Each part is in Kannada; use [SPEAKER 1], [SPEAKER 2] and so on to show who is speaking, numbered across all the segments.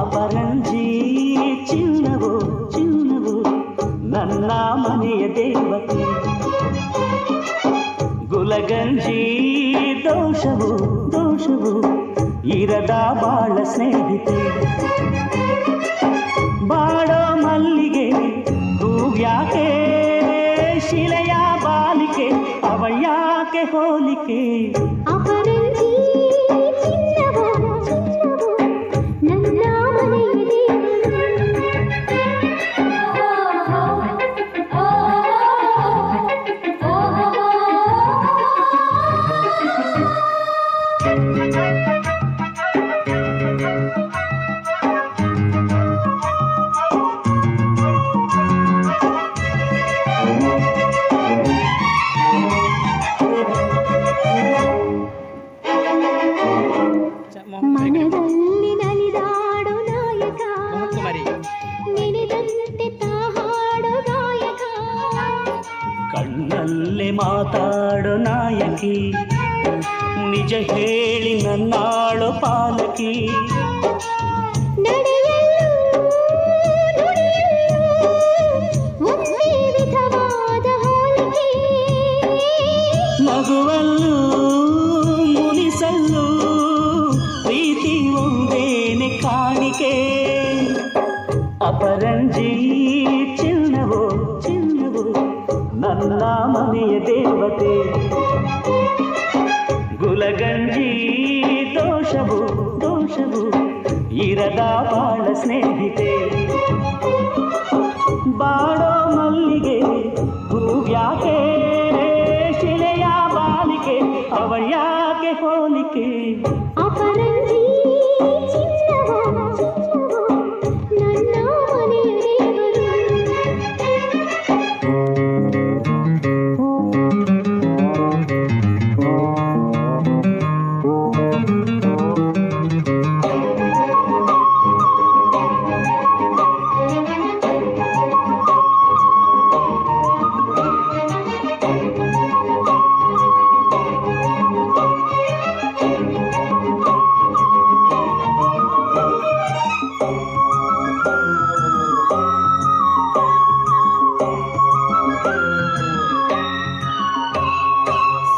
[SPEAKER 1] ಅಪರಂಜಿ ಚಿನ್ನವು ಚಿನ್ನವು ನನ್ನ ಮನೆಯ ದೇವತೆ. ಗುಲಗಂಜಿ ದೋಷವು ದೋಷವು ಇರದ ಬಾಳ ಸ್ನೇಹಿತೆ. ಬಾಡೋ ಮಲ್ಲಿಗೆ ಹೂವ್ಯಾಕೆ ಶಿಲೆಯ ಬಾಲಿಕೆ ಅವಳ್ಯಾಕೆ ಹೋಲಿಕೆ.
[SPEAKER 2] ಅಪರಂಜಿ ಚಿನ್ನವು ಚಿನ್ನವು ನನ್ನ ಮನೆಯ ಮನದಲ್ಲಿ ನಲಿದಾಡೋ ನಾಯಕ, ನೆನೆದಂತೆ ತಾಹಾಡೋ ಗಾಯಕ.
[SPEAKER 1] ಕಣ್ಣಲ್ಲೇ ಮಾತಾಡೋ ನಾಯಕಿ, ನಿಜ ಹೇಳಿ ನನ್ನಾಳೋ ಪಾಲಕಿ.
[SPEAKER 2] ನಡೆಯಲು ನುಡಿಯಲು ಒಂದೇ ವಿಧವಾದ ಹೋಲಿಕೆ.
[SPEAKER 1] ಮಗುವಲ್ಲೂ ಮುನಿಸಲ್ಲೂ ಪ್ರೀತಿ ಒಂದೇನೆ ಕಾಣಿಕೆ. ಅಪರಂಜಿ ಚಿನ್ನವು ಚಿನ್ನವು ನನ್ನ ಮನೆಯ ದೇವತೆ. ಗುಲಗಂಜಿ ದೋಷವು ದೋಷವು ಇರದ ಬಾಳ ಸ್ನೇಹಿತೆ. ಬಾಡೋ ಮಲ್ಲಿಗೆ ಹೂವ್ಯಾಕೆ ಶಿಲೆಯ ಬಾಲಿಕೆ ಅವಳ್ಯಾಕೆ ಹೋಲಿಕೆ.
[SPEAKER 2] ಅಪರಂಜಿ ಚಿನ್ನವು ಚಿನ್ನವು ನನ್ನ ಮನೆಯ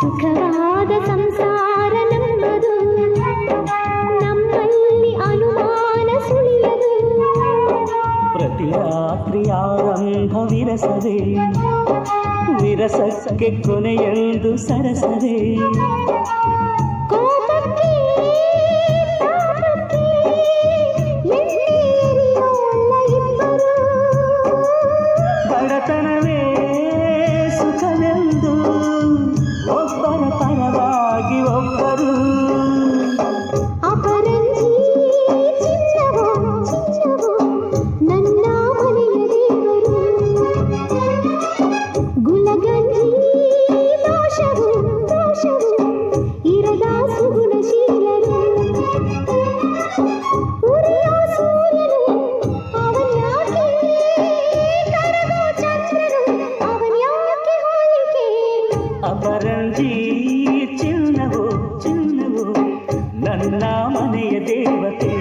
[SPEAKER 2] ಸುಖವಾದ ಸಂಸಾರ ನಮ್ಮದು, ನಮ್ಮಲ್ಲಿ ಅನುಮಾನ ಸುಳಿಯದು.
[SPEAKER 1] ಪ್ರತಿ ರಾತ್ರಿ ಆರಂಭ ವಿರಸವೇ, ವಿರಸಕ್ಕೆ ಕೊನೆಯೆಂದು ಸರಸವೇ.
[SPEAKER 2] ಕೋಪಕ್ಕೆ ತಾಪಕ್ಕೆ ಎಣ್ಣೆರಿಯೋಲ್ಲ ಇಬ್ಬರು.
[SPEAKER 1] ಬಡತನವೇ ಸುಖವೆಂದು ಒಬ್ಬರ ಪರವಾಗಿ ಒಬ್ಬರು.
[SPEAKER 2] ಅಪರಂಜಿ ಚಿನ್ನವು ಚಿನ್ನವು ನನ್ನ ಮನೆಯ ದೇವರು. ಗುಲಗಂಜಿ ದೋಷವು ದೋಷವು ಇರದ ಸುಗುಣಶೀಲರು. ಉರಿಯೋ ಸೂರ್ಯನು ಅವನ್ಯಾಕೆ, ಕರಗೋ ಚಂದ್ರನು ಅವನ್ಯಾಕೆ ಹೋಲಿಕೆ.
[SPEAKER 1] ಅಪರಂಜಿ ಚಿನ್ನವು ಚಿನ್ನವು ನನ್ನ ಮನೆಯ ದೇವತೆ.